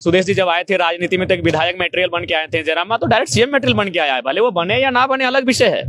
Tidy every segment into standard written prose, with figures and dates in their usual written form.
सुदेश जी जब आए थे राजनीति में तो एक विधायक मटेरियल बन के आए थे। जयराम तो डायरेक्ट सीएम मटेरियल बन के आया है, भले वो बने या ना बने अलग विषय है,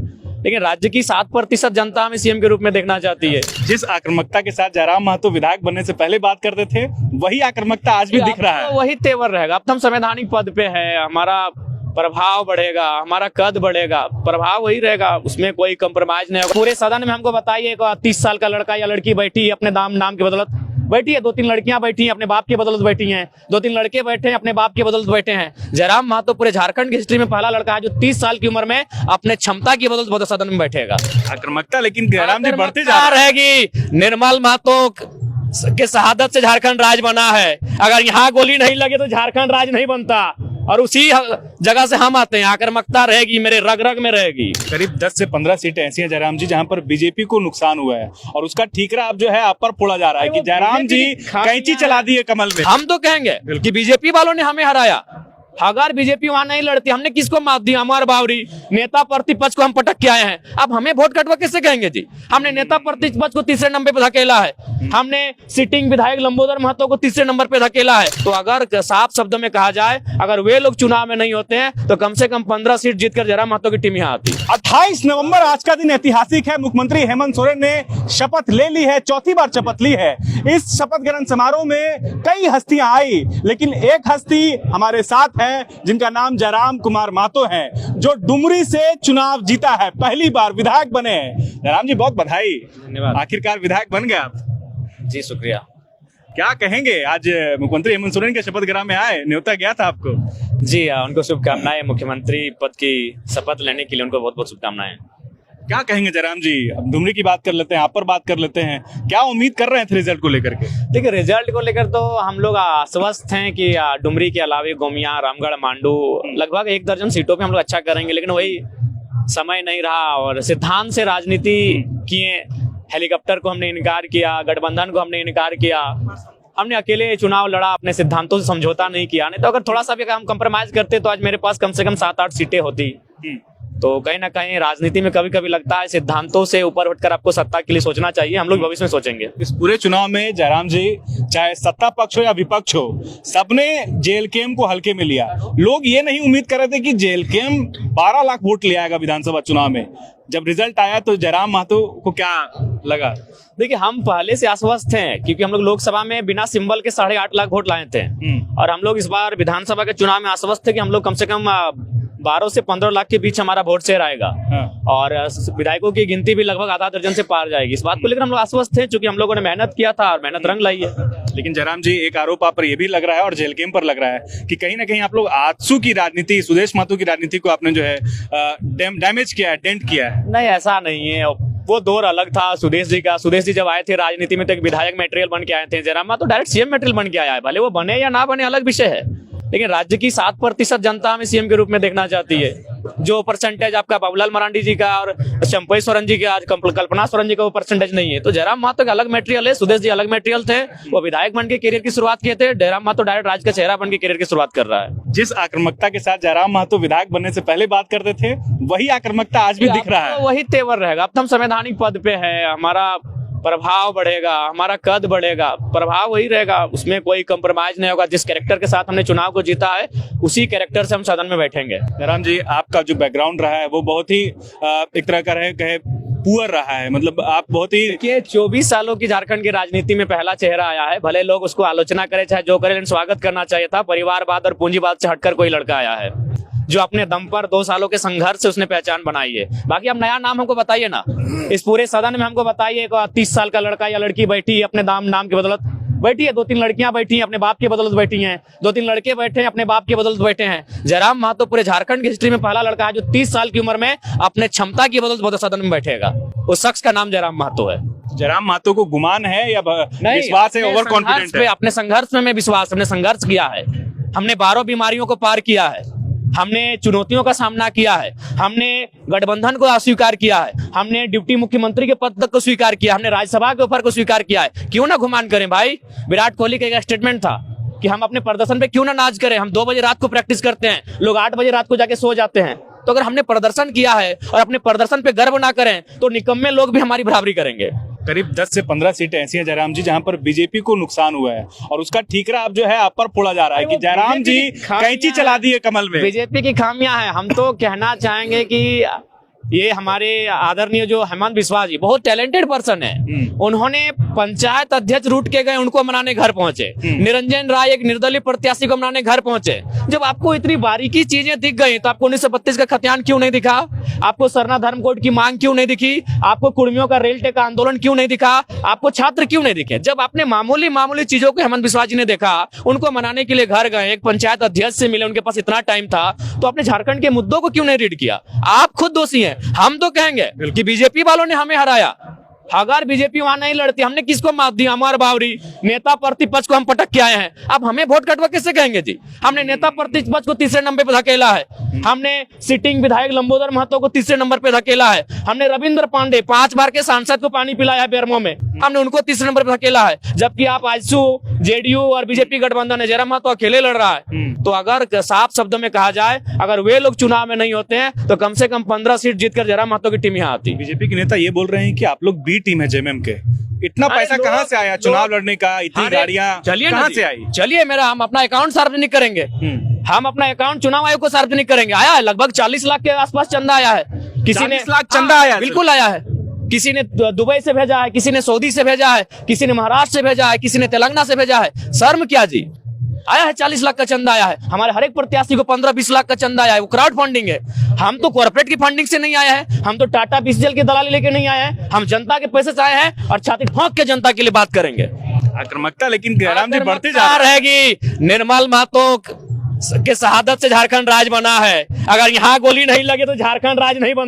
लेकिन राज्य की 7% जनता हमें सीएम के रूप में देखना चाहती है। जिस आक्रामकता के साथ जयराम महतो विधायक बनने से पहले बात करते थे, वही आक्रामकता आज भी दिख रहा है। वही तेवर रहेगा। अब तो हम संवैधानिक पद पे है, हमारा प्रभाव बढ़ेगा, हमारा कद बढ़ेगा, प्रभाव वही रहेगा, उसमें कोई कंप्रोमाइज नहीं होगा। पूरे सदन में हमको बताइए 30 साल का लड़का या लड़की बैठी है अपने नाम की बदौलत बैठी है, 2-3 लड़कियां बैठी हैं अपने बाप की बदौलत बैठी हैं, 2-3 लड़के बैठे हैं अपने बाप की बदौलत बैठे हैं। जयराम महतो पूरे झारखंड की हिस्ट्री में पहला लड़का है जो 30 साल की उम्र में अपने क्षमता की बदौलत सदन में बैठेगा। आक्रामकता लेकिन जयराम जी बढ़ते जा रहेगी। निर्मल महतो के शहादत से झारखंड राज्य बना है। अगर यहाँ गोली नहीं लगे तो झारखंड राज्य नहीं बनता, और उसी जगह से हम आते हैं। आक्रामकता रहेगी, मेरे रग रग में रहेगी। करीब 10 से 15 सीटें ऐसी हैं जयराम जी जहां पर बीजेपी को नुकसान हुआ है, और उसका ठीकरा अब जो है आप पर फोड़ा जा रहा है कि जयराम जी कैंची चला दी है कमल में। हम तो कहेंगे कि बीजेपी वालों ने हमें हराया। अगर बीजेपी वहां नहीं लड़ती, हमने किसको मात दिया? अमर बावरी नेता प्रतिपक्ष को हम पटक के आए हैं। अब हमें वोट कटवा कैसे कहेंगे जी? हमने नेता प्रतिपक्ष को तीसरे नंबर पे धकेला है, हमने सिटिंग विधायक लंबोदर महतो को तीसरे नंबर पे धकेला है। तो अगर साफ शब्दों में कहा जाए, अगर वे लोग चुनाव में नहीं होते हैं तो कम से कम 15 सीट जीतकर जयराम महतो की टीम यहाँ आती। 28 नवंबर आज का दिन ऐतिहासिक है। मुख्यमंत्री हेमंत सोरेन ने शपथ ले ली है, चौथी बार शपथ ली है। इस शपथ ग्रहण समारोह में कई हस्तियां आई, लेकिन एक हस्ती हमारे साथ है जिनका नाम जयराम कुमार महतो है, जो डुमरी से चुनाव जीता है, पहली बार विधायक बने हैं। जयराम जी बहुत बधाई, धन्यवाद। आखिरकार विधायक बन गए आप। जी शुक्रिया। क्या कहेंगे, आज मुख्यमंत्री हेमंत सोरेन के शपथ ग्रहण में आए, न्योता गया था आपको? जी उनको शुभकामनाएं। मुख्यमंत्री पद की शपथ लेने के लिए उनको बहुत बहुत शुभकामनाएं। क्या कहेंगे जयराम जी? अब डुमरी की बात कर लेते हैं, आप पर बात कर लेते हैं। क्या उम्मीद कर रहे थे रिजल्ट को लेकर के? देखिए, रिजल्ट को लेकर तो हम लोग आश्वस्त हैं कि डुमरी के अलावा गोमिया, रामगढ़, मांडू लगभग 1 दर्जन सीटों पे हम लोग अच्छा करेंगे, लेकिन वही समय नहीं रहा और सिद्धांत से राजनीति किए। हेलीकॉप्टर को हमने इनकार किया, गठबंधन को हमने इनकार किया, हमने अकेले चुनाव लड़ा, अपने सिद्धांतों से समझौता नहीं किया। नहीं तो अगर थोड़ा सा भी हम कंप्रोमाइज करते तो आज मेरे पास कम से कम 7-8 सीटें होती। तो कहीं ना कहीं राजनीति में कभी कभी लगता है सिद्धांतों से ऊपर उठकर आपको सत्ता के लिए सोचना चाहिए। हम लोग भविष्य में सोचेंगे। इस पूरे चुनाव में जयराम जी, चाहे सत्ता पक्ष हो या विपक्ष हो, सबने जेएलकेएम को हल्के में लिया। लोग ये नहीं उम्मीद कर रहे थे कि जेएलकेएम 12 लाख वोट ले आएगा विधानसभा चुनाव में। जब रिजल्ट आया तो जयराम महतो को क्या लगा? देखिए, हम पहले से आश्वस्त हैं क्योंकि हम लोग लोकसभा में बिना सिंबल के 8.5 लाख वोट लाए थे, और हम लोग इस बार विधानसभा के चुनाव में आश्वस्त थे कि हम लोग कम से कम 12 से 15 लाख के बीच हमारा वोट शेयर आएगा। और विधायकों की गिनती भी लगभग आधा दर्जन से पार जाएगी। इस बात को लेकर हम लोग आश्वस्त थे, क्योंकि हम लोगों ने मेहनत किया था और मेहनत रंग लाई है। लेकिन जयराम जी, एक आरोप आप पर यह भी लग रहा है और जेएलकेएम पर लग रहा है कि कहीं ना कहीं आप लोग आजसू की राजनीति, सुदेश महतो की राजनीति को आपने जो है डैमेज किया है, डेंट किया है। नहीं, ऐसा नहीं है। वो दौर अलग था सुदेश जी का। सुदेश जी जब आए थे राजनीति में तो एक विधायक मटेरियल बन के आए थे। जयराम तो डायरेक्ट सीएम मटेरियल बन के आया है, भले वो बने या ना बने अलग विषय है, लेकिन राज्य की 7% जनता हमें सीएम के रूप में देखना चाहती है। जो परसेंटेज आपका बाबूलाल मरांडी जी का और चंपई सोरेन जी का, आज कल्पना सोरेन जी का वो परसेंटेज नहीं है। तो जयराम महतो का अलग मटेरियल है, सुदेश जी अलग मटेरियल थे। वो विधायक बन के करियर की शुरुआत किए थे। जयराम महतो डायरेक्ट राज्य का चेहरा बन के करियर की शुरुआत कर रहा है। जिस आक्रामकता के साथ जयराम महतो विधायक बनने से पहले बात करते थे, वही आक्रामकता आज भी दिख रहा है। वही तेवर रहेगा। अब तो हम संवैधानिक पद पे है, हमारा प्रभाव बढ़ेगा, हमारा कद बढ़ेगा, प्रभाव वही रहेगा, उसमें कोई कंप्रोमाइज नहीं होगा। जिस कैरेक्टर के साथ हमने चुनाव को जीता है, उसी कैरेक्टर से हम सदन में बैठेंगे। जयराम जी, आपका जो बैकग्राउंड रहा है वो बहुत ही एक तरह का कहे पुअर रहा है, मतलब आप बहुत ही 24 सालों की झारखंड की राजनीति में पहला चेहरा आया है। भले लोग उसको आलोचना करें चाहे जो करें, लेकिन स्वागत करना चाहिए था। परिवारवाद और पूंजीवाद से हटकर कोई लड़का आया है जो अपने दम पर 2 सालों के संघर्ष से उसने पहचान बनाई है। बाकी अब नया नाम हमको बताइए ना, इस पूरे सदन में हमको बताइए 30 साल का लड़का या लड़की बैठी है अपने नाम की बदौलत बैठी है, 2-3 लड़कियां बैठी हैं अपने बाप की बदौलत बैठी हैं, 2-3 लड़के बैठे हैं अपने बाप की बदौलत बैठे हैं। जयराम महतो पूरे झारखंड की हिस्ट्री में पहला लड़का है जो 30 साल की उम्र में अपने क्षमता की बदौलत सदन में बैठेगा। उस शख्स का नाम जयराम महतो है। जयराम महतो को गुमान है या विश्वास है, ओवर कॉन्फिडेंट है? अपने संघर्ष में विश्वास, हमने संघर्ष किया है, हमने 12 बीमारियों को पार किया है, हमने चुनौतियों का सामना किया है, हमने गठबंधन को अस्वीकार किया है, हमने डिप्टी मुख्यमंत्री के पद तक को स्वीकार किया, हमने राज्यसभा के ऊपर को स्वीकार किया है। क्यों ना घुमान करें भाई? विराट कोहली का एक स्टेटमेंट था कि हम अपने प्रदर्शन पे क्यों ना नाच करें। हम 2 बजे रात को प्रैक्टिस करते हैं, लोग 8 बजे रात को जाके सो जाते हैं। तो अगर हमने प्रदर्शन किया है और अपने प्रदर्शन पे गर्व ना करें तो निकम्मे लोग भी हमारी बराबरी करेंगे। करीब 10 से 15 सीटें ऐसी हैं जयराम जी जहां पर बीजेपी को नुकसान हुआ है और उसका ठीकरा अब जो है आप पर फोड़ा जा रहा है कि जयराम जी कैंची चला दी है कमल में। बीजेपी की खामियां हैं। हम तो कहना चाहेंगे कि ये हमारे आदरणीय जो हेमंत बिस्वा जी बहुत टैलेंटेड पर्सन है, उन्होंने पंचायत अध्यक्ष रूट के गए, उनको मनाने घर पहुंचे। निरंजन राय एक निर्दलीय प्रत्याशी को मनाने घर पहुंचे। जब आपको इतनी बारीकी चीजें दिख गई तो आपको 1932 का खतियान क्यों नहीं दिखा? आपको सरना धर्म कोड की मांग क्यों नहीं दिखी? आपको कुर्मियों का रेल टेका आंदोलन क्यों नहीं दिखा? आपको छात्र क्यों नहीं दिखे? जब आपने मामूली चीजों को हेमंत बिस्वा जी ने देखा, उनको मनाने के लिए घर गए, एक पंचायत अध्यक्ष से मिले, उनके पास इतना टाइम था, तो आपने झारखंड के मुद्दों को क्यों नहीं रीड किया? आप खुद दोषी हैं। हम तो कहेंगे कि बीजेपी वालों ने हमें हराया। अगर बीजेपी वहां नहीं लड़ती, हमने किसको मात दी? अमर बावरी नेता प्रतिपक्ष को हम पटक के आए हैं। अब हमें वोट कटवा कैसे कहेंगे जी? हमने नेता प्रतिपक्ष को तीसरे नंबर पे धकेला है। हमने सिटिंग विधायक लंबोदर महतो को तीसरे नंबर पे धकेला है। हमने रविंद्र पांडे 5 बार के सांसद को पानी पिलाया है बेरमो में, हमने उनको तीसरे नंबर पे धकेला है। जबकि आप आजसू, जेडीयू और बीजेपी गठबंधन है, जयराम महतो अकेले लड़ रहा है। तो अगर साफ शब्दों में कहा जाए, अगर वे लोग चुनाव में नहीं होते हैं तो कम से कम 15 सीट जीतकर जयराम महतो की टीम यहाँ आती। बीजेपी के नेता ये बोल रहे हैं कि आप लोग बी टीम है जेएमएम के। इतना पैसा कहां से आया चुनाव लड़ने का? इतनी गाड़ियां कहां से आई? चलिए हम अपना अकाउंट सार्वजनिक करेंगे। हम अपना अकाउंट चुनाव आयोग को सार्वजनिक करेंगे। आया है लगभग 40 लाख के आसपास चंदा आया है। किसी ने 40 लाख चंदा आया? बिल्कुल आया है। किसी ने दुबई से भेजा है, किसी ने सऊदी से भेजा है, किसी ने महाराष्ट्र से भेजा है, किसी ने तेलंगाना से भेजा है। शर्म क्या जी? आया है 40 लाख का चंदा आया है। हमारे हर एक प्रत्याशी को 15-20 लाख का चंदा आया है। वो क्राउड फंडिंग है। हम तो कॉर्पोरेट की फंडिंग से नहीं आए हैं, हम तो टाटा बीसीएल की दलाली लेके नहीं आए हैं। हम जनता के पैसे से आए हैं और छाती ठोक के जनता के लिए बात करेंगे। आक्रामकता लेकिन जयराम जी बढ़ते जा रहेगी। निर्मल महतो के शहादत से झारखंड राज बना है। अगर यहाँ गोली नहीं लगे तो झारखंड राज नहीं बनता।